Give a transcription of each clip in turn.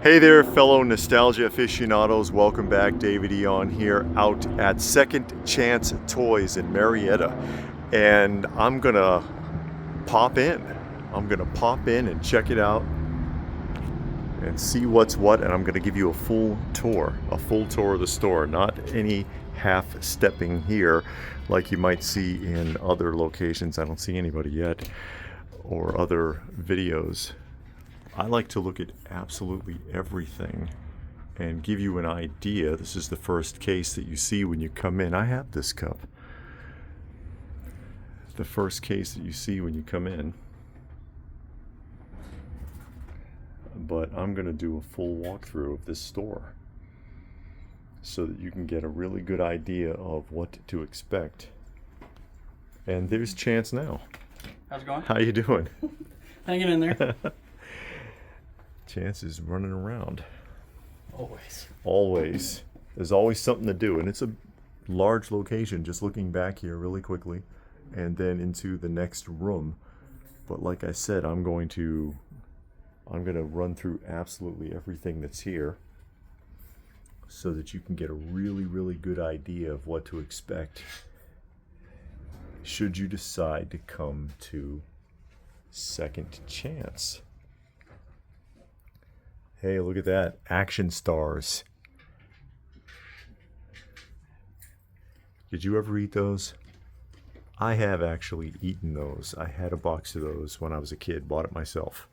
Hey there, fellow nostalgia aficionados. Welcome back. David E. on here out at Second Chance Toys in Marietta. And I'm going to pop in. And check it out and see what's what. And I'm going to give you a full tour of the store. Not any half stepping here like you might see in other locations. I don't see anybody yet, or other videos. I like to look at absolutely everything and give you an idea. This is the first case that you see when you come in. I have this cup. The first case that you see when you come in. But I'm going to do a full walkthrough of this store so that you can get a really good idea of what to expect. And there's Chance now. How's it going? How you doing? Hanging in there. Chance is running around. Always. There's always something to do, and it's a large location. Just looking back here really quickly, and then into the next room. But like I said, I'm going to run through absolutely everything that's here, so that you can get a really good idea of what to expect should you decide to come to Second Chance. Hey, look at that. Action Stars. Did you ever eat those? I have actually eaten those. I had a box of those when I was a kid. Bought it myself.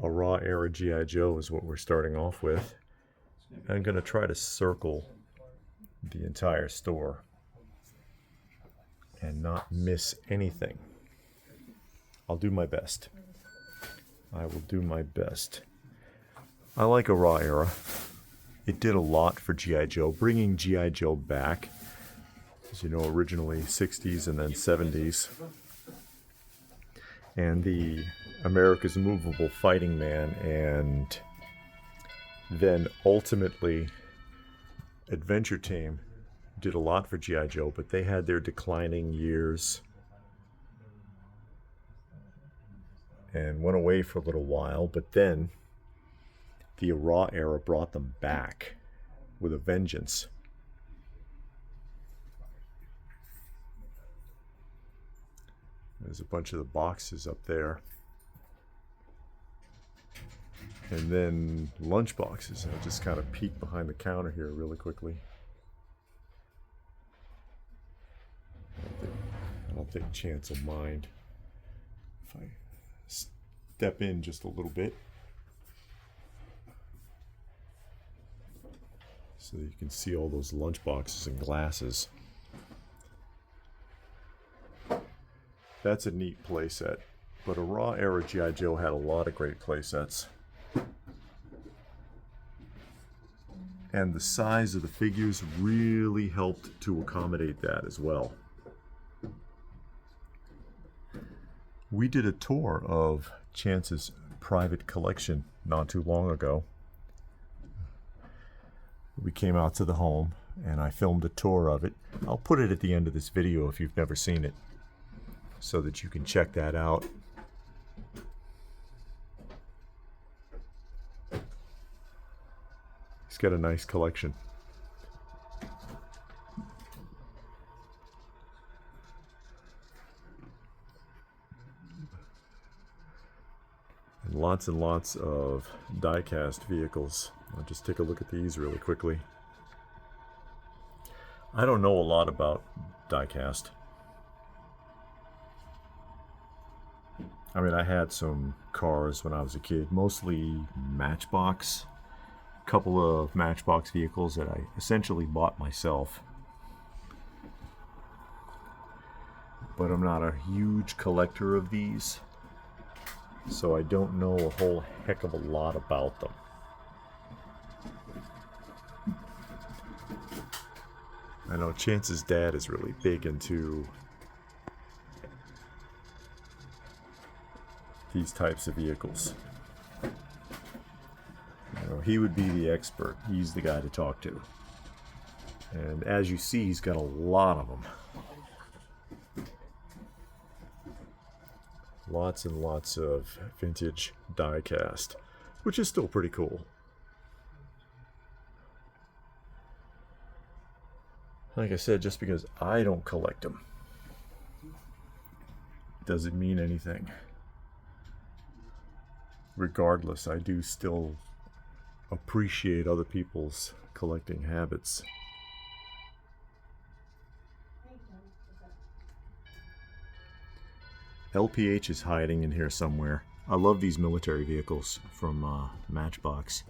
A raw era G.I. Joe is what we're starting off with. I'm going to try to circle the entire store and not miss anything. I'll do my best. I will do my best. I like a raw era. It did a lot for G.I. Joe, bringing G.I. Joe back. As you know, originally 60s and then 70s. And the America's Movable Fighting Man, and then ultimately Adventure Team did a lot for G.I. Joe, but they had their declining years and went away for a little while, but then the raw era brought them back with a vengeance. There's a bunch of the boxes up there. And then lunch boxes. I'll just kind of peek behind the counter here really quickly. I don't think Chance will mind if I step in just a little bit so that you can see all those lunch boxes and glasses. That's a neat play set, but a raw era G.I. Joe had a lot of great play sets. And the size of the figures really helped to accommodate that as well. We did a tour of Chance's private collection not too long ago. We came out to the home and I filmed a tour of it. I'll put it at the end of this video if you've never seen it, so that you can check that out. He's got a nice collection. And lots of diecast vehicles. I'll just take a look at these really quickly. I don't know a lot about diecast. I mean, I had some cars when I was a kid, mostly Matchbox. A couple of Matchbox vehicles that I essentially bought myself. But I'm not a huge collector of these, so I don't know a whole heck of a lot about them. I know Chance's dad is really big into these types of vehicles. You know, he would be the expert. He's the guy to talk to. And as you see, he's got a lot of them. Lots and lots of vintage diecast, which is still pretty cool. Like I said, just because I don't collect them doesn't mean anything. Regardless, I do still appreciate other people's collecting habits. LPH is hiding in here somewhere. I love these military vehicles from Matchbox.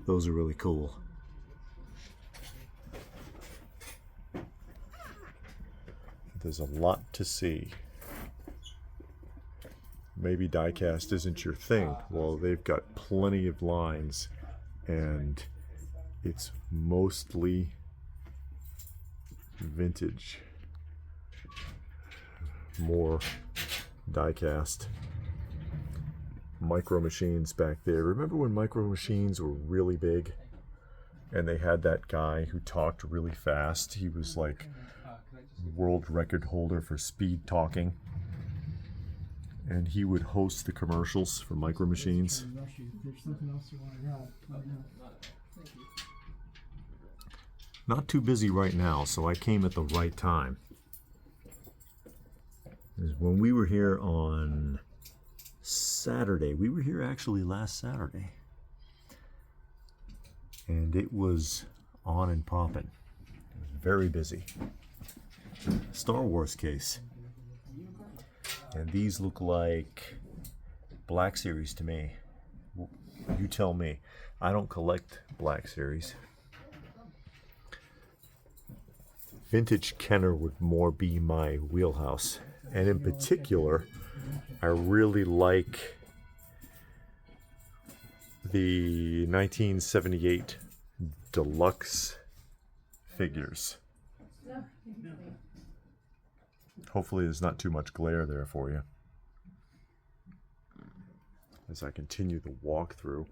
Those are really cool. There's a lot to see. Maybe diecast isn't your thing. Well, they've got plenty of lines, and it's mostly vintage. More diecast. Micro Machines back there. Remember when Micro Machines were really big? And they had that guy who talked really fast. He was like world record holder for speed talking. And he would host the commercials for Micro Machines. Not too busy right now, so I came at the right time. When we were here on Saturday, we were here actually last Saturday, and it was on and popping. It was very busy. Star Wars case. And these look like Black Series to me. You tell me. I don't collect Black Series. Vintage Kenner would more be my wheelhouse. And in particular, I really like the 1978 deluxe figures. Hopefully there's not too much glare there for you as I continue the walkthrough.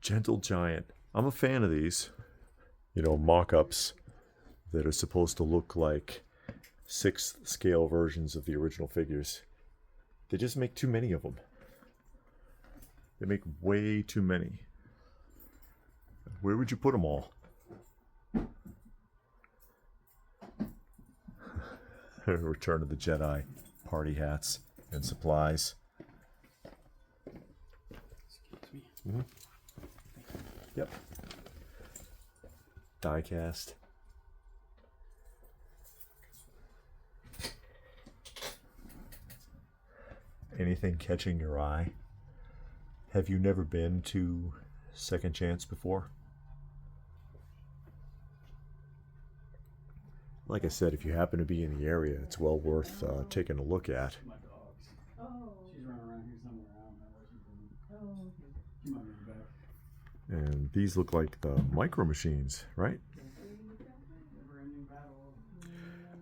Gentle Giant. I'm a fan of these, mock-ups that are supposed to look like 6th scale versions of the original figures. They just make too many of them. They make way too many. Where would you put them all? Return of the Jedi party hats and supplies. Mm-hmm. Yep. Diecast. Anything catching your eye? Have you never been to Second Chance before? Like I said, if you happen to be in the area, it's well worth taking a look at. She's running around here somewhere. I don't know what she's doing. She might be back. And these look like the Micro Machines, right?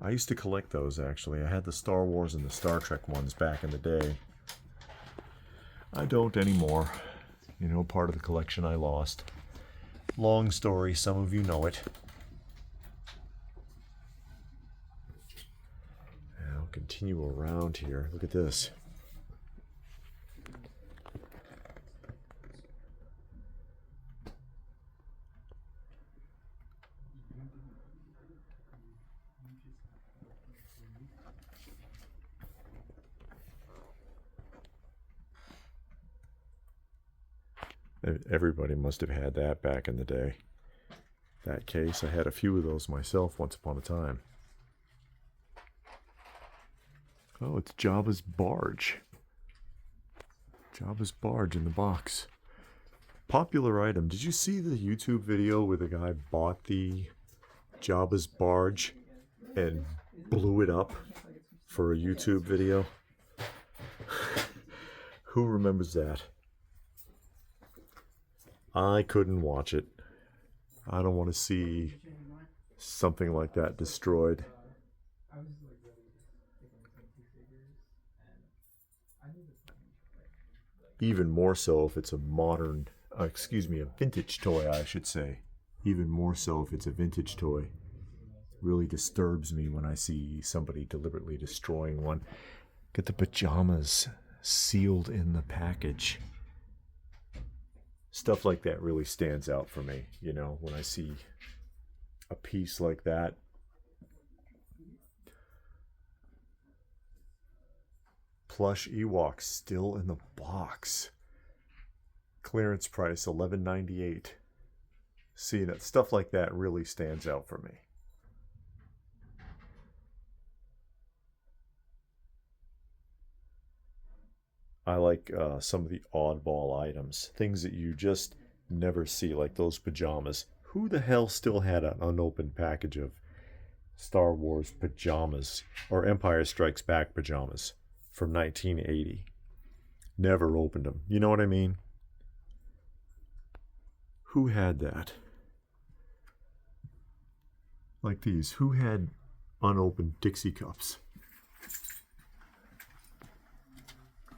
I used to collect those, actually. I had the Star Wars and the Star Trek ones back in the day. I don't anymore. Part of the collection I lost. Long story, some of you know it. And I'll continue around here. Look at this. Everybody must have had that back in the day. That case, I had a few of those myself once upon a time. Oh, it's Jabba's barge. Jabba's barge in the box. Popular item. Did you see the YouTube video where the guy bought the Jabba's barge and blew it up for a YouTube video? Who remembers that? I couldn't watch it. I don't want to see something like that destroyed. Even more so if it's a modern, a vintage toy, I should say. Even more so if it's a vintage toy. Really disturbs me when I see somebody deliberately destroying one. Get the pajamas sealed in the package. Stuff like that really stands out for me, you know, when I see a piece like that. Plush Ewoks still in the box. Clearance price $11.98. Seeing it, stuff like that really stands out for me. I like some of the oddball items, things that you just never see, like those pajamas. Who the hell still had an unopened package of Star Wars pajamas or Empire Strikes Back pajamas from 1980? Never opened them. You know what I mean? Who had that? Like these. Who had unopened Dixie cups?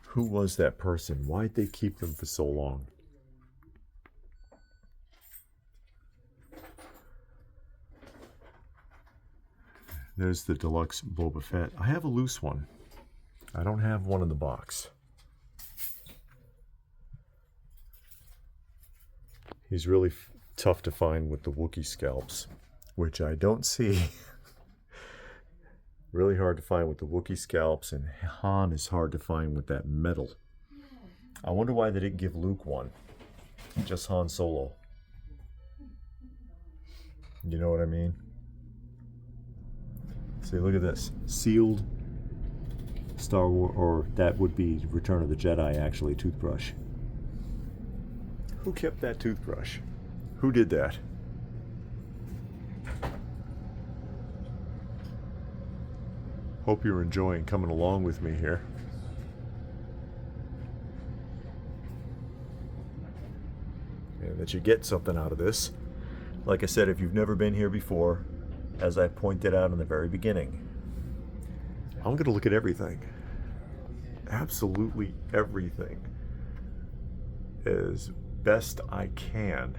Who was that person? Why'd they keep them for so long? There's the deluxe Boba Fett. I have a loose one. I don't have one in the box. He's really tough to find with the Wookiee scalps, which I don't see. Really hard to find with the Wookiee scalps, and Han is hard to find with that metal. I wonder why they didn't give Luke one. Just Han Solo. You know what I mean? See, look at this. Sealed Star Wars, or that would be Return of the Jedi, actually, toothbrush. Who kept that toothbrush? Who did that? Hope you're enjoying coming along with me here. And that you get something out of this. Like I said, if you've never been here before, as I pointed out in the very beginning, I'm going to look at everything. Absolutely everything. As best I can,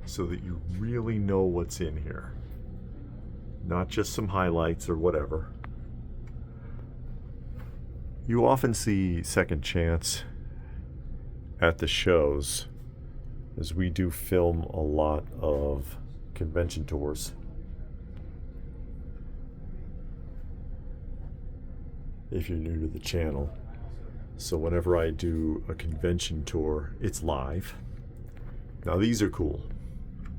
so that you really know what's in here. Not just some highlights or whatever. You often see Second Chance at the shows, as we do film a lot of convention tours. If you're new to the channel. So whenever I do a convention tour, it's live. Now these are cool.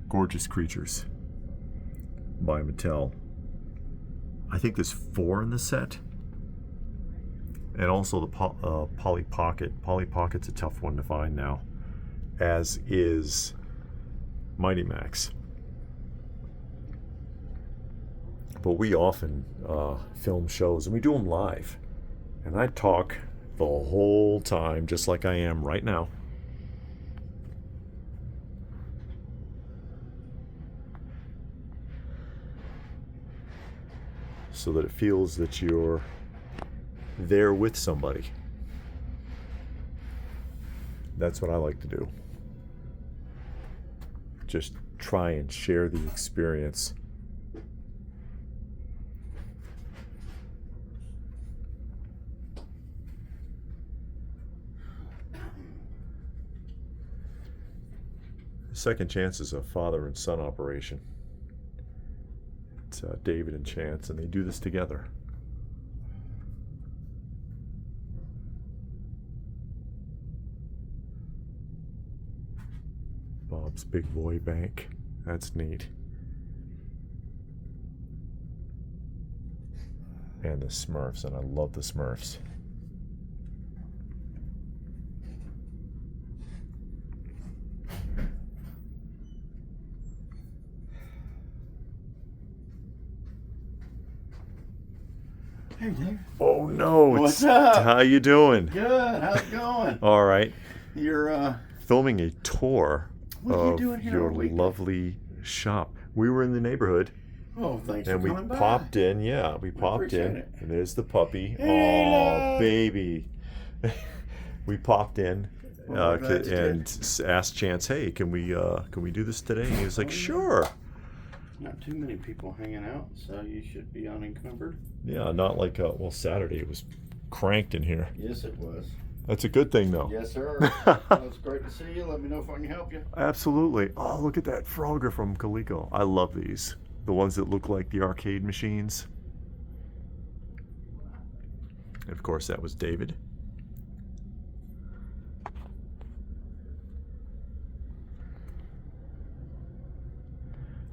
Gorgeous Creatures by Mattel. I think there's 4 in the set. And also the Polly Pocket. Polly Pocket's a tough one to find now, as is Mighty Max. But we often film shows, and we do them live. And I talk the whole time, just like I am right now. So that it feels that you're there with somebody. That's what I like to do. Just try and share the experience. Second Chance is a father and son operation. It's David and Chance, and they do this together. Bob's Big Boy Bank. That's neat. And the Smurfs, and I love the Smurfs. Hey, Dave. Oh no! What's up? How you doing? Good. How's it going? All right. You're Filming a tour what are you of doing here your all week? lovely shop. We were in the neighborhood, Oh, thanks and for we coming by. popped in. Yeah, we popped appreciate in, it. and there's the puppy. Hey, Oh, love. baby! We popped in Well, we're glad you and asked Chance, "Hey, can we do this today?" And he was like, Oh, yeah. "Sure." Not too many people hanging out, so you should be unencumbered. Yeah, not like, well, Saturday it was cranked in here. Yes, it was. That's a good thing, though. Yes, sir. Well, it's great to see you. Let me know if I can help you. Absolutely. Oh, look at that Frogger from Coleco. I love these. The ones that look like the arcade machines. And of course, that was David.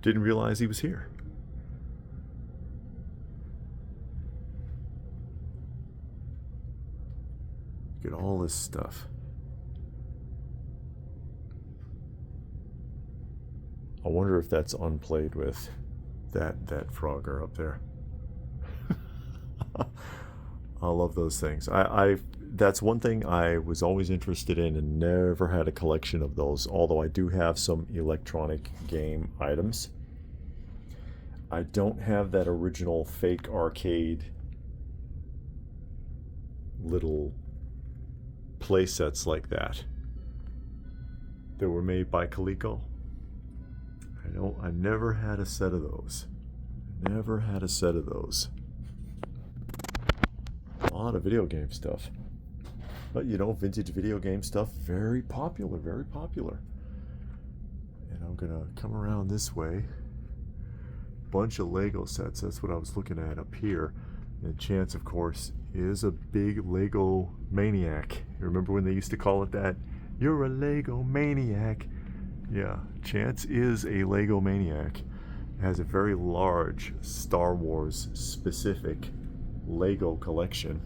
Didn't realize he was here. Look at all this stuff. I wonder if that's unplayed with, that Frogger up there. I love those things. That's one thing I was always interested in and never had a collection of those, although I do have some electronic game items. I don't have that original fake arcade little play sets like that were made by Coleco. I never had a set of those. Never had a set of those. A lot of video game stuff. But you know, vintage video game stuff, very popular, very popular. And I'm gonna come around this way. Bunch of Lego sets, that's what I was looking at up here. And Chance, of course, is a big Lego maniac. You remember when they used to call it that? You're a Lego maniac. Yeah, Chance is a Lego maniac. Has a very large Star Wars specific Lego collection.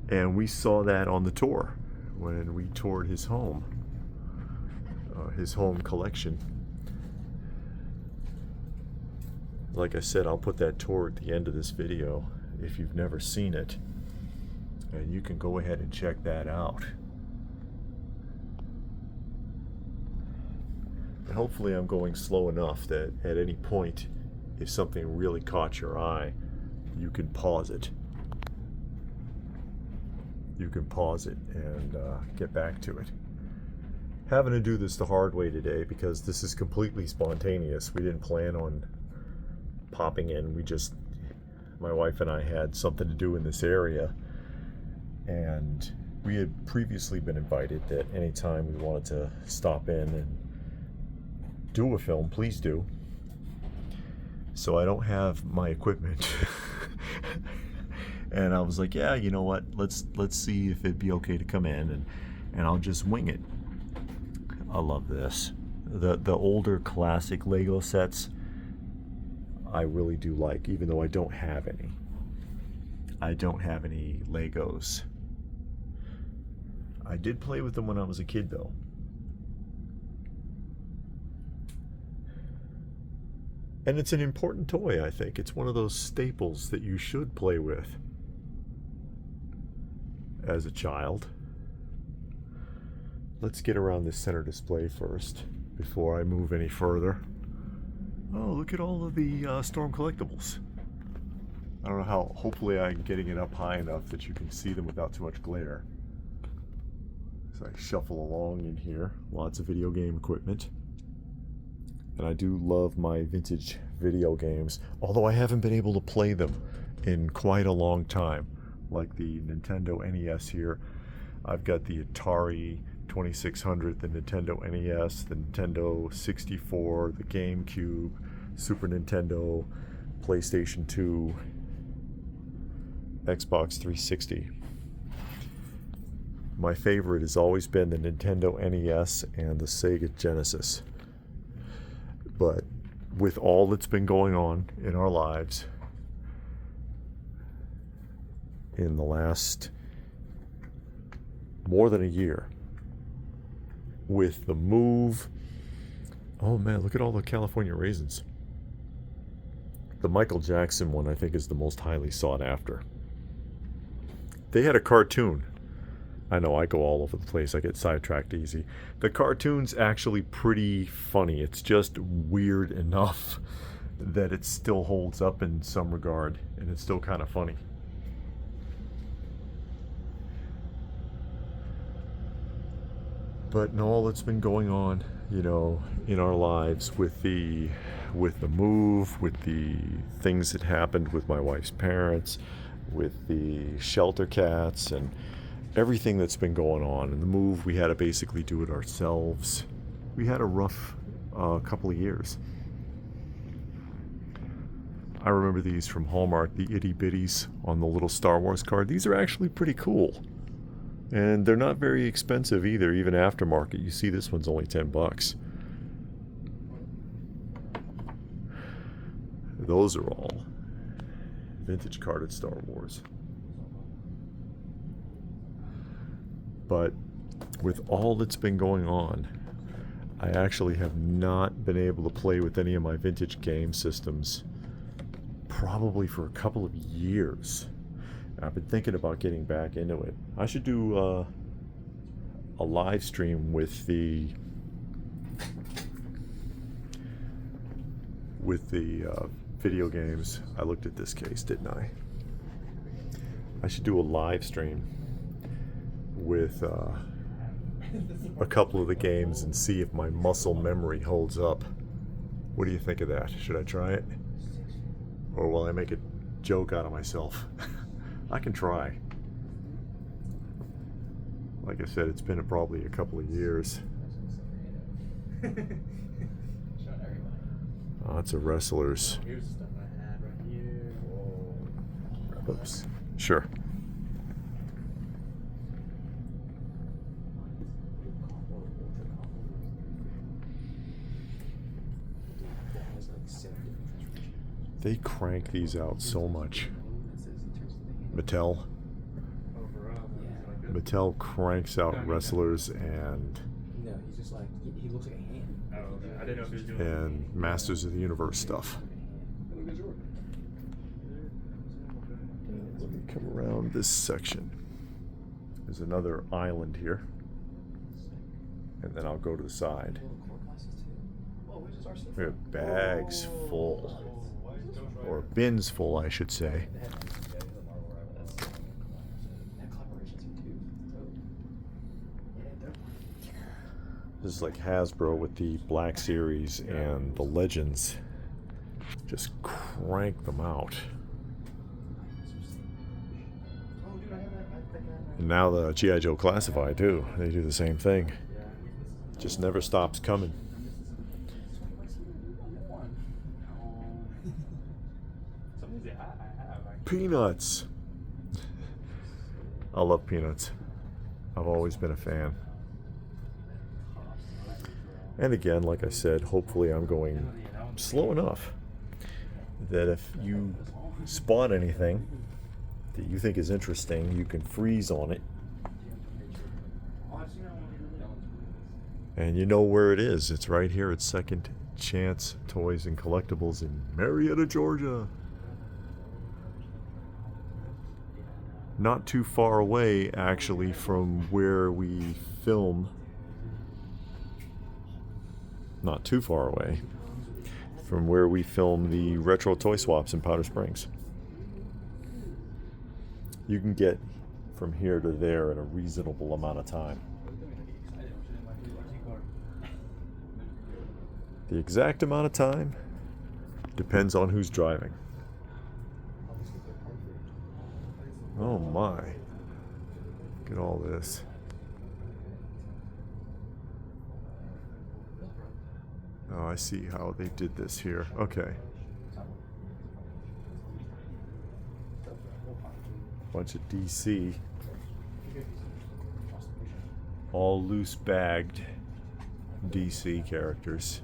And we saw that on the tour when we toured his home collection. Like I said, I'll put that tour at the end of this video if you've never seen it, and you can go ahead and check that out. And hopefully I'm going slow enough that at any point, if something really caught your eye, you can pause it. You can pause it and get back to it. Having to do this the hard way today because this is completely spontaneous. We didn't plan on popping in. My wife and I had something to do in this area, and we had previously been invited that anytime we wanted to stop in and do a film, please do. So I don't have my equipment. And I was like, yeah, you know what? Let's see if it'd be okay to come in, and I'll just wing it. I love this. The older classic Lego sets, I really do like, even though I don't have any. I don't have any Legos. I did play with them when I was a kid, though. And it's an important toy, I think. It's one of those staples that you should play with as a child. Let's get around this center display first before I move any further. Oh, look at all of the Storm collectibles. I don't know how, hopefully I'm getting it up high enough that you can see them without too much glare. So I shuffle along in here. Lots of video game equipment. And I do love my vintage video games, although I haven't been able to play them in quite a long time. Like the Nintendo NES here. I've got the Atari 2600, the Nintendo NES, the Nintendo 64, the GameCube, Super Nintendo, PlayStation 2, Xbox 360. My favorite has always been the Nintendo NES and the Sega Genesis. But with all that's been going on in our lives in the last more than a year, with the move, oh man, look at all the California raisins. The Michael Jackson one, I think, is the most highly sought after. They had a cartoon. I know I go all over the place. I get sidetracked easy. The cartoon's actually pretty funny. It's just weird enough that it still holds up in some regard, and it's still kind of funny. But in all that's been going on, you know, in our lives with the move, with the things that happened with my wife's parents, with the shelter cats, and everything that's been going on. And the move, we had to basically do it ourselves. We had a rough couple of years. I remember these from Hallmark, the itty bitties on the little Star Wars card. These are actually pretty cool. And they're not very expensive either, even aftermarket. You see this one's only $10. Those are all vintage carded Star Wars. But with all that's been going on, I actually have not been able to play with any of my vintage game systems probably for a couple of years. I've been thinking about getting back into it. I should do a live stream with the video games. I looked at this case, didn't I? I should do a live stream with a couple of the games and see if my muscle memory holds up. What do you think of that? Should I try it? Or will I make a joke out of myself? I can try. Like I said, it's been probably a couple of years. Lots of wrestlers. Here's the stuff I had right here. Oops. Sure. They crank these out so much. Mattel cranks out wrestlers and No, he's just like, he looks like a hand. Oh, okay. I didn't know if he was doing and Masters of the Universe stuff. Let me come around this section. There's another island here, and then I'll go to the side. We have bags full, or bins full, I should say. This is like Hasbro with the Black Series and the Legends. Just crank them out. And now the G.I. Joe Classified too. They do the same thing. Just never stops coming. Peanuts. I love Peanuts. I've always been a fan. And again, like I said, hopefully I'm going slow enough that if you spot anything that you think is interesting, you can freeze on it. And you know where it is. It's right here at Second Chance Toys and Collectibles in Marietta, Georgia. Not too far away, actually, from where we film. Not too far away from where we film the retro toy swaps in Powder Springs. You can get from here to there in a reasonable amount of time. The exact amount of time depends on who's driving. Oh my. Look at all this. Oh, I see how they did this here. Okay. Bunch of DC. All loose bagged DC characters.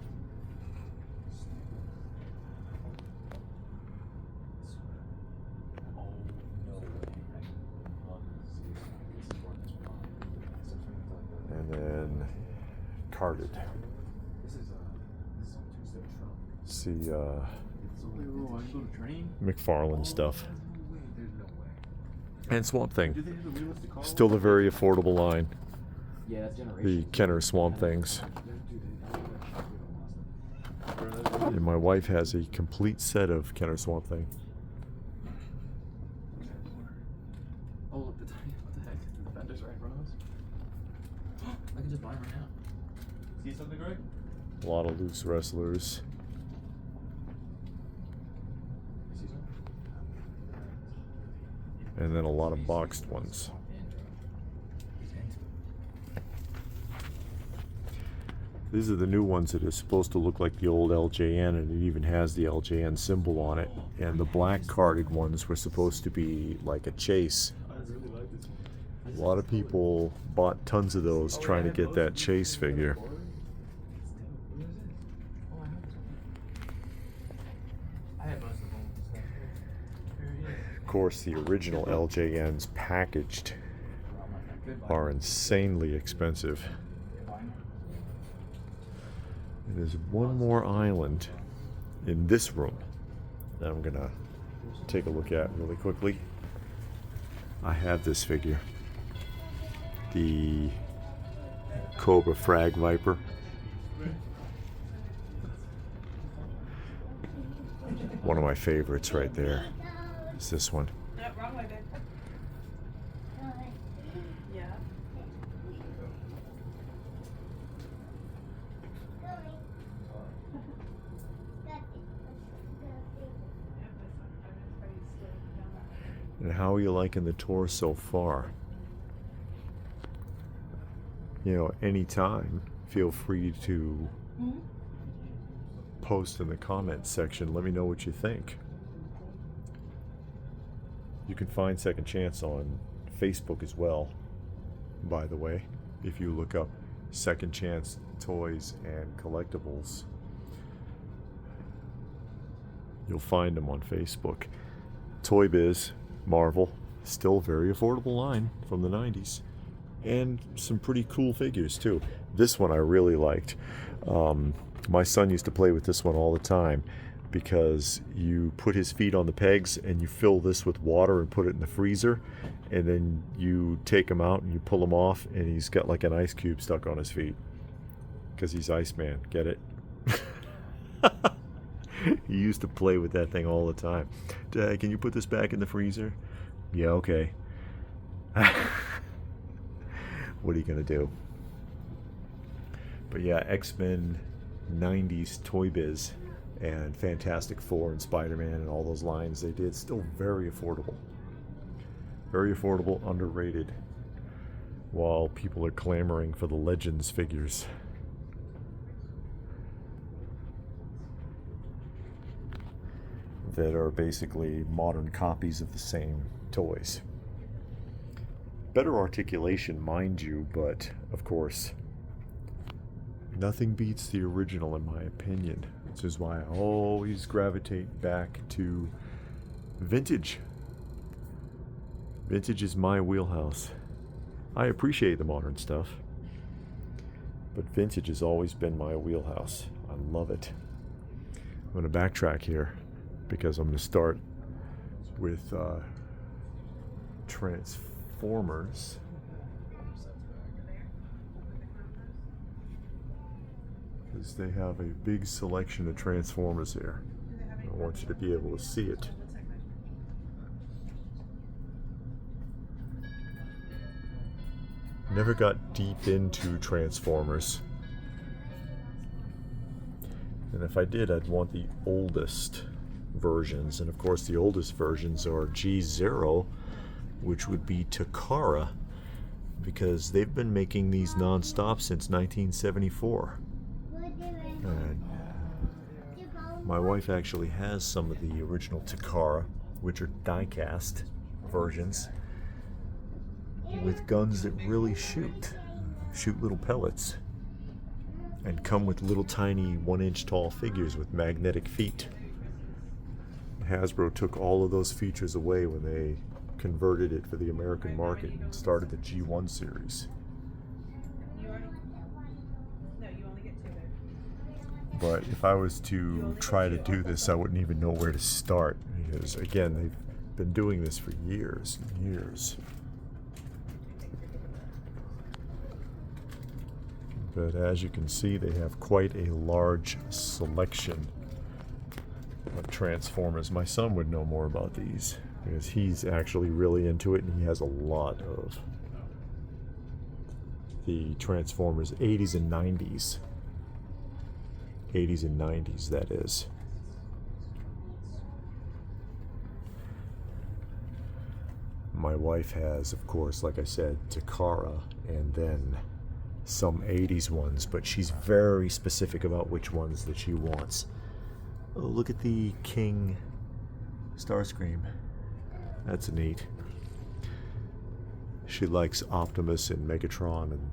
And then carded. See McFarlane stuff. And Swamp Thing. Still a very affordable line. The Kenner Swamp Things. And my wife has a complete set of Kenner Swamp Thing. Oh, look, what the heck? The vendors right in front of us? I can just buy it right now. See something, Greg? A lot of loose wrestlers. You see something? And then a lot of boxed ones. These are the new ones that are supposed to look like the old LJN, and it even has the LJN symbol on it. And the black carded ones were supposed to be like a chase. I really like this one. A lot of people bought tons of those trying to get that chase figure. Of course, the original LJNs packaged are insanely expensive. There's one more island in this room that I'm gonna take a look at really quickly. I have this figure, the Cobra Frag Viper. One of my favorites right there is this one. No, wrong way, babe. Yeah. And how are you liking the tour so far? You know, anytime, feel free to post in the comments section. Let me know what you think. You can find Second Chance on Facebook as well, by the way, if you look up Second Chance Toys and Collectibles. You'll find them on Facebook. Toy Biz, Marvel, still very affordable line from the 90s. And some pretty cool figures too. This one I really liked. My son used to play with this one all the time because you put his feet on the pegs and you fill this with water and put it in the freezer, and then you take him out and you pull him off and he's got like an ice cube stuck on his feet because he's Iceman. Get it? He used to play with that thing all the time. Dad, can you put this back in the freezer? Yeah, okay. What are you gonna do? But yeah, X-Men 90s Toy Biz and Fantastic Four and Spider-Man and all those lines they did, still very affordable. Very affordable, underrated, while people are clamoring for the Legends figures. That are basically modern copies of the same toys. Better articulation, mind you, but of course, nothing beats the original in my opinion. This is why I always gravitate back to vintage. Vintage is my wheelhouse. I appreciate the modern stuff, but vintage has always been my wheelhouse. I love it. I'm going to backtrack here because I'm going to start with Transformers. Because they have a big selection of Transformers here. I want you to be able to see it. Never got deep into Transformers. And if I did, I'd want the oldest versions. And of course, the oldest versions are G0, which would be Takara, because they've been making these non-stop since 1974. And my wife actually has some of the original Takara, which are die-cast versions with guns that really shoot little pellets, and come with little tiny 1-inch tall figures with magnetic feet. Hasbro took all of those features away when they converted it for the American market and started the G1 series. But if I was to try to do this, I wouldn't even know where to start, because again, they've been doing this for years and years. But as you can see, they have quite a large selection of Transformers. My son would know more about these because he's actually really into it, and he has a lot of the Transformers 80s and 90s. 80s and 90s, that is. My wife has, of course, like I said, Takara, and then some 80s ones, but she's very specific about which ones that she wants. Oh, look at the King Starscream. That's neat. She likes Optimus and Megatron and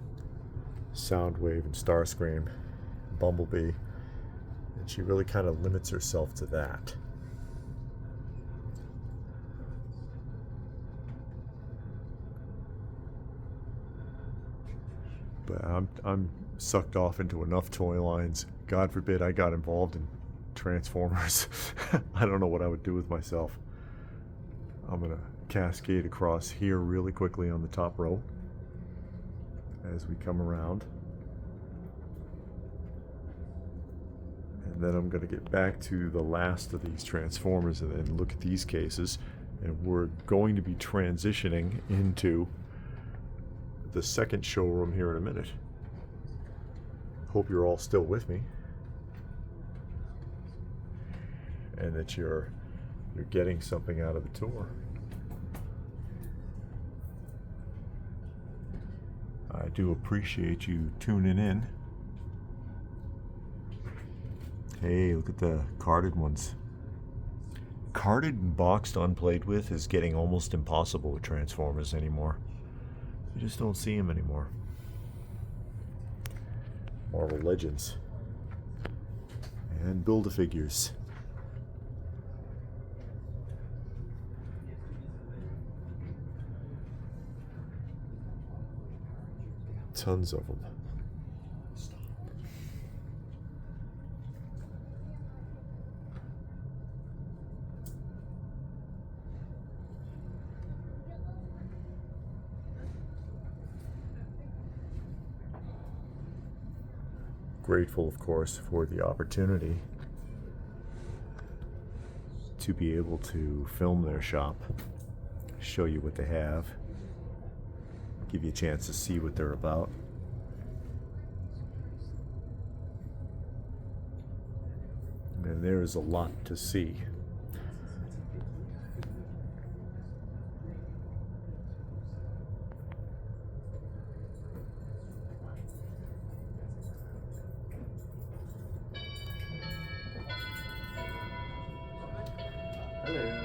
Soundwave and Starscream, Bumblebee, and she really kind of limits herself to that. But I'm sucked off into enough toy lines. God forbid I got involved in Transformers. I don't know what I would do with myself. I'm gonna cascade across here really quickly on the top row as we come around. And then I'm gonna get back to the last of these Transformers and then look at these cases. And we're going to be transitioning into the second showroom here in a minute. Hope you're all still with me and that you're getting something out of the tour. I do appreciate you tuning in. Hey, look at the carded ones. Carded and boxed unplayed with is getting almost impossible with Transformers anymore. You just don't see them anymore. Marvel Legends. And Build-A-Figures. Tons of them. Grateful, of course, for the opportunity to be able to film their shop, show you what they have, give you a chance to see what they're about. And there's a lot to see.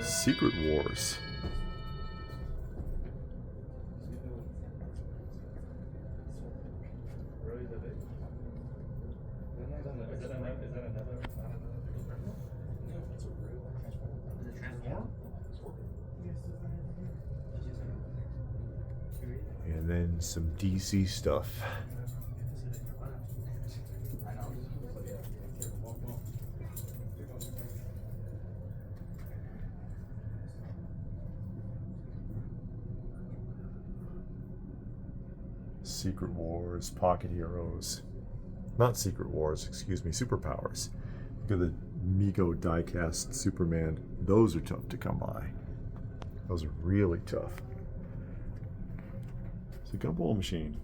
Secret Wars. And then some DC stuff. Secret Wars, Pocket Heroes. Not Secret Wars, excuse me, Superpowers. Look at the Mego Diecast Superman. Those are tough to come by. Those are really tough. It's a gumball machine.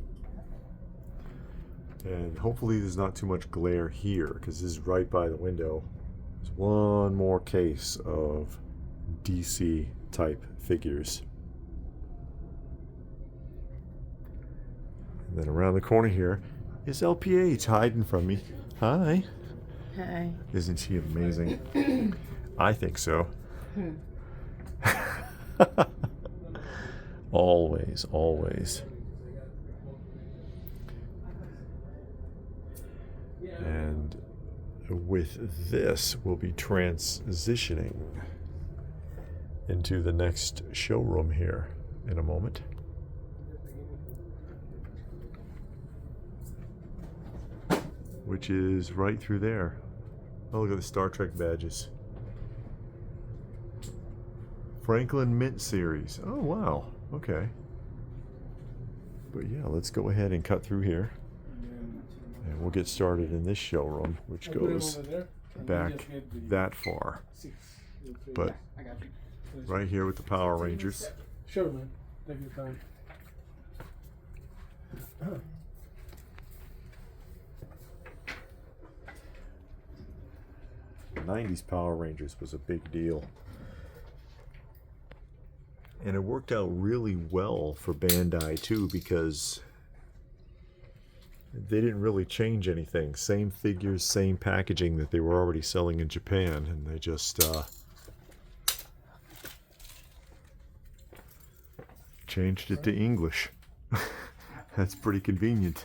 And hopefully there's not too much glare here because this is right by the window. There's one more case of DC type figures. And then around the corner here is LPH hiding from me. Hi. Hi. Isn't she amazing? I think so. Always, always. And with this, we'll be transitioning into the next showroom here in a moment. Which is right through there. Oh, look at the Star Trek badges. Franklin Mint series. Oh, wow. Okay. But yeah, let's go ahead and cut through here. And we'll get started in this showroom, which goes back that far. But right here with the Power Rangers. Sure, man. Take your time. The 90s Power Rangers was a big deal. And it worked out really well for Bandai too, because they didn't really change anything. Same figures, same packaging that they were already selling in Japan, and they just changed it to English. That's pretty convenient.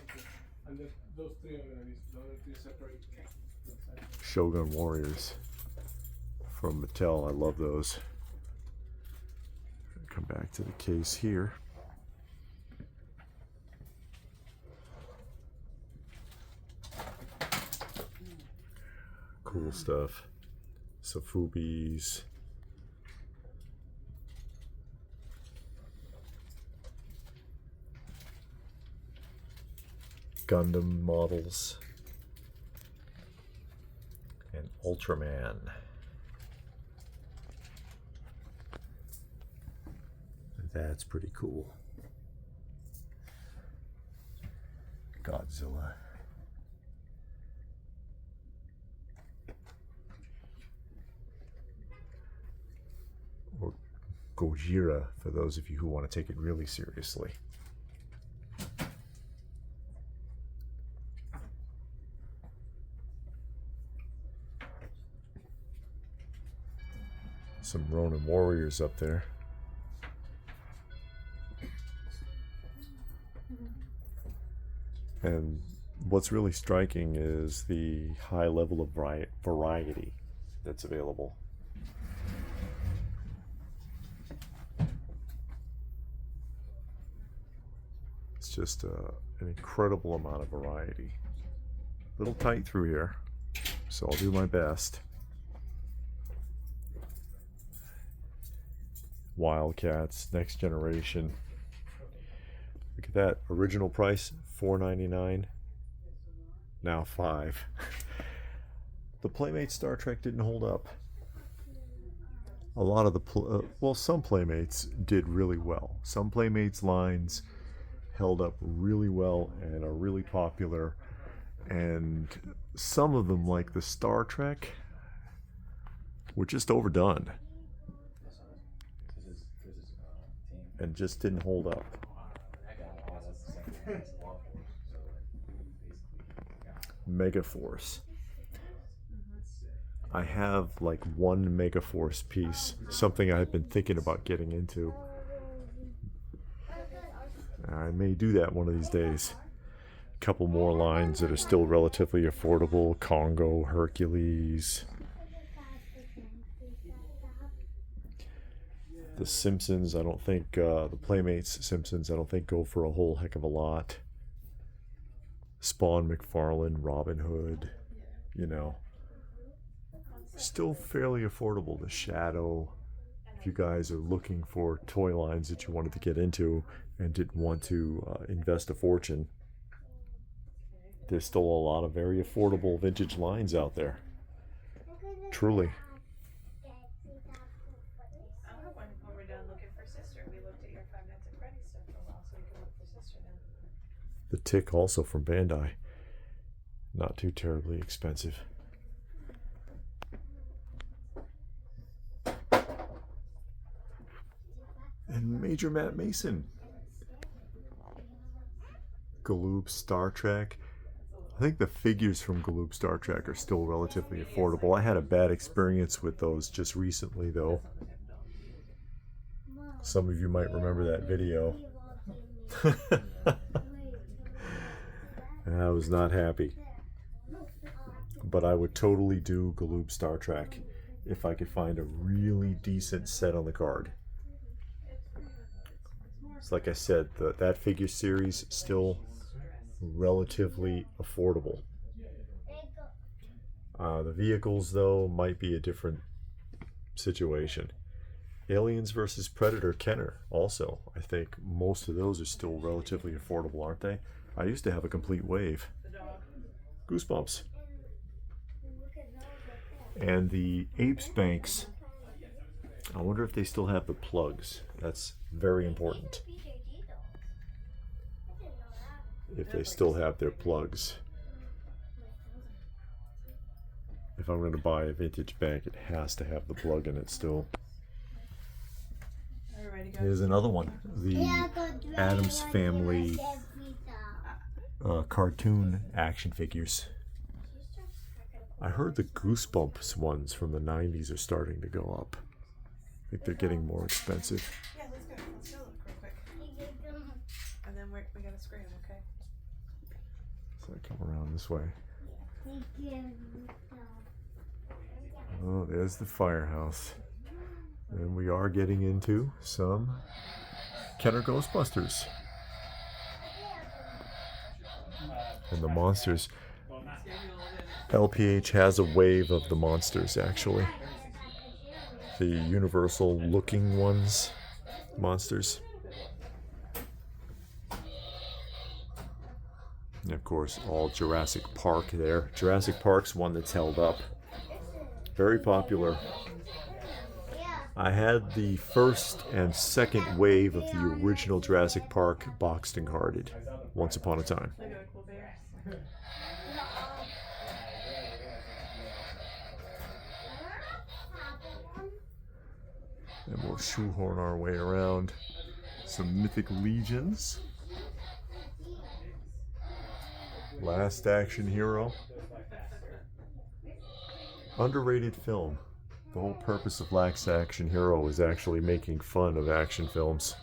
And those three are going to be, the other three separate. Shogun Warriors from Mattel. I love those. Come back to the case here. Cool stuff. Sofubis. Gundam models. And Ultraman. That's pretty cool. Godzilla. Or Gojira, for those of you who want to take it really seriously. Some Ronin warriors up there. And what's really striking is the high level of variety that's available. It's just an incredible amount of variety. A little tight through here, so I'll do my best. Wildcats, Next Generation. Look at that, original price $4.99, now $5. The Playmates Star Trek didn't hold up. A lot of the well, some Playmates did really well. Some Playmates lines held up really well and are really popular, and some of them, like the Star Trek, were just overdone and just didn't hold up. Megaforce. I have like one Megaforce piece, something I've been thinking about getting into. I may do that one of these days. A couple more lines that are still relatively affordable. Congo, Hercules. The Simpsons, I don't think, the Playmates Simpsons, I don't think go for a whole heck of a lot. Spawn, McFarlane, Robin Hood, you know. Still fairly affordable. The Shadow, if you guys are looking for toy lines that you wanted to get into and didn't want to invest a fortune, there's still a lot of very affordable vintage lines out there. Truly. When we're done looking for Sister, we looked at your Five Nights at Freddy's stuff for a while, so we could look for Sister now. The Tick, also from Bandai. Not too terribly expensive. And Major Matt Mason. Galoob Star Trek. I think the figures from Galoob Star Trek are still relatively affordable. I had a bad experience with those just recently, though. Some of you might remember that video. I was not happy. But I would totally do Galoob Star Trek if I could find a really decent set on the card. It's like I said, that figure series still relatively affordable. The vehicles, though, might be a different situation. Aliens vs. Predator Kenner, also. I think most of those are still relatively affordable, aren't they? I used to have a complete wave. Goosebumps. And the Apes Banks, I wonder if they still have the plugs. That's very important. If they still have their plugs. If I'm going to buy a vintage bank, it has to have the plug in it still. Are you ready, guys? Here's another one. The Addams Family cartoon action figures. I heard the Goosebumps ones from the 90s are starting to go up. I think they're getting more expensive. Yeah, let's go. Let's go look real quick. And then we gotta scream, okay? So I come around this way. Oh, there's the firehouse. And we are getting into some Kenner Ghostbusters. And the monsters. LPH has a wave of the monsters, actually. The universal looking ones, monsters. And of course, all Jurassic Park there. Jurassic Park's one that's held up. Very popular. I had the first and second wave of the original Jurassic Park boxed and carded once upon a time. Look at a cool bear. And we'll shoehorn our way around some mythic legions. Last Action Hero. Underrated film. The whole purpose of Last Action Hero is actually making fun of action films.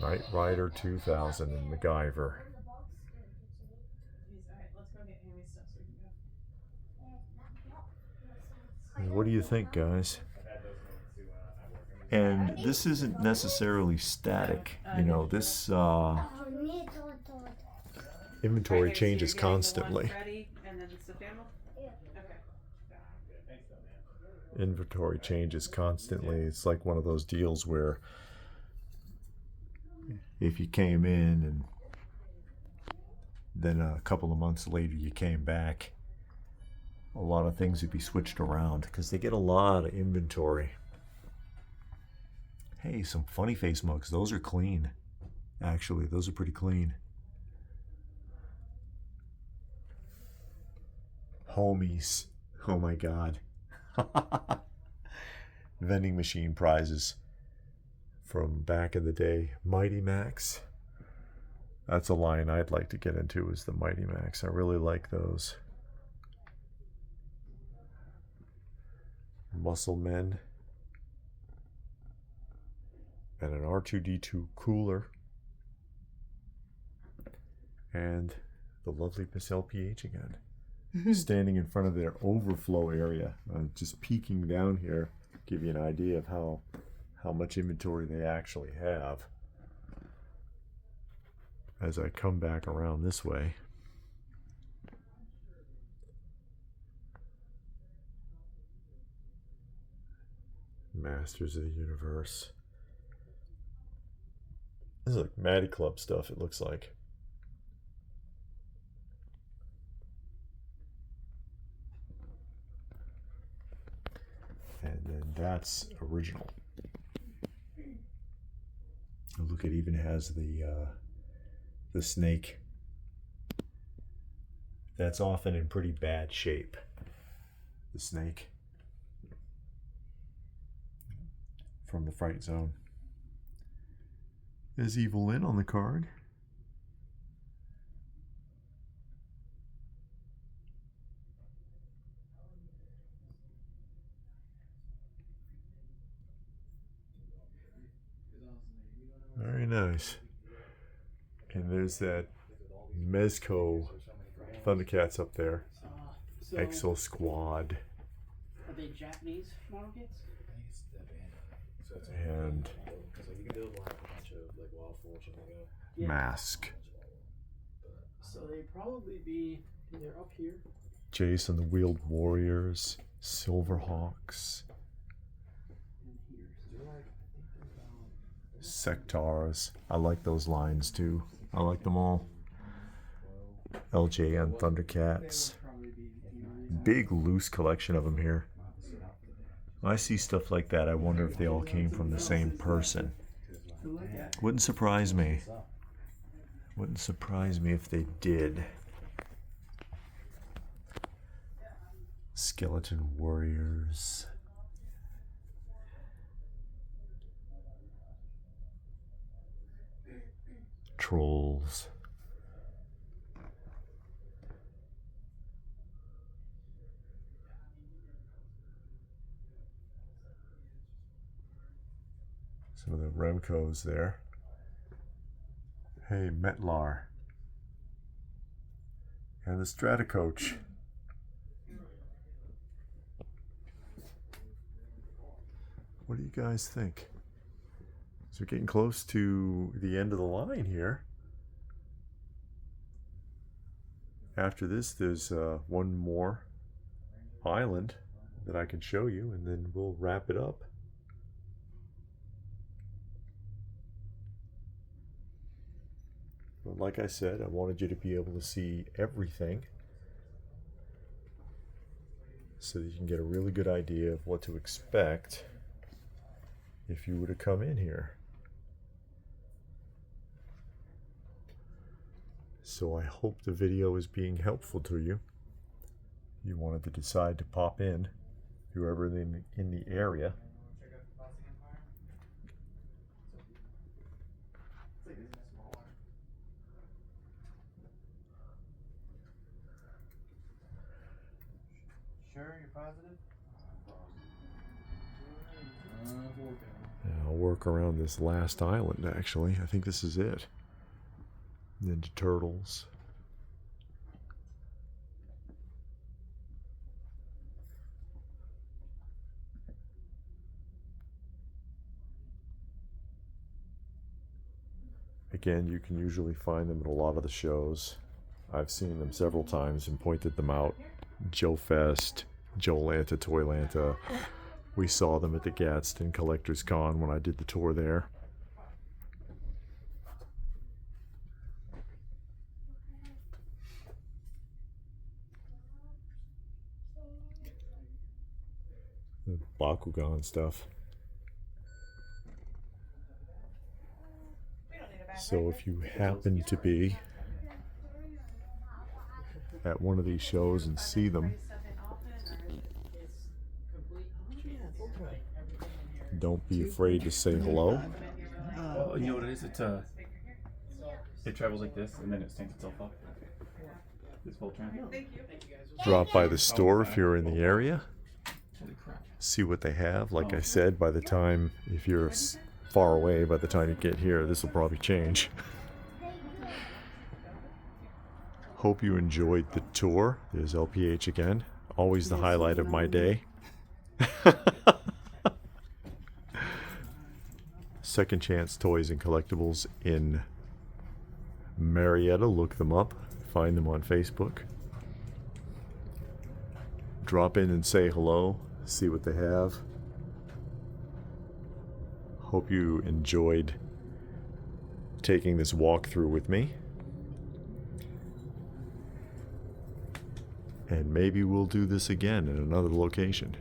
Knight Rider 2000 and MacGyver. Alright, let's go get Amy's stuff so we can go. What do you think, guys? And this isn't necessarily static. You know, this inventory changes constantly. Inventory changes constantly. It's like one of those deals where if you came in and then a couple of months later you came back, a lot of things would be switched around because they get a lot of inventory. Hey, some funny face mugs. Those are clean. Actually, those are pretty clean. Homies. Oh my God. Vending machine prizes from back in the day. Mighty Max. That's a line I'd like to get into, is the Mighty Max. I really like those. Muscle Men. And an R2-D2 cooler. And the lovely Miss LPH again. Standing in front of their overflow area, just peeking down here, give you an idea of how much inventory they actually have. As I come back around this way, Masters of the Universe. This is like Matty Club stuff, it looks like. And then that's original. Look, it even has the snake. That's often in pretty bad shape. The snake from the Fright Zone. There's Evil Lynn on the card. Very nice. And there's that Mezco Thundercats up there. So, Exo Squad. are they Japanese model kits? And You can build like a bunch of like Wild Fortune, like Yeah. Mask. So they'd probably be either up here. Jason the Wheeled Warriors. Silverhawks. And here. Sectars. I like those lines too. I like them all. LJN Thundercats. Probably be, you know, Big loose collection of them here. When I see stuff like that, I wonder if they all came from the same person. Wouldn't surprise me. Wouldn't surprise me if they did. Skeleton warriors. Trolls. Some of the Remcos there. Hey, Metlar. And the Stratacoach. What do you guys think? So we're getting close to the end of the line here. After this, there's one more island that I can show you, and then we'll wrap it up. But like I said, I wanted you to be able to see everything so that you can get a really good idea of what to expect if you were to come in here. So I hope the video is being helpful to you. You wanted to decide to pop in, whoever in the area. Sure, you're positive? And I'll work around this last island, actually. I think this is it. Ninja Turtles. Again, you can usually find them at a lot of the shows. I've seen them several times and pointed them out. Joe Fest, Joe Lanta, Toy Lanta. We saw them at the Gadsden Collectors Con when I did the tour there. The Bakugan stuff. So if you happen to be at one of these shows and see them, don't be afraid to say hello. Well, you know what it is? It travels like this, and then it stands itself up. This Voltron. Drop by the store if you're in the area. Holy crap. See what they have. Like I said, by the time, if you're far away, by the time you get here, this will probably change. Hope you enjoyed the tour. There's LPH again. Always the highlight of my day. Second Chance Toys and Collectibles in Marietta. Look them up. Find them on Facebook. Drop in and say hello. See what they have. Hope you enjoyed taking this walkthrough with me. And maybe we'll do this again in another location.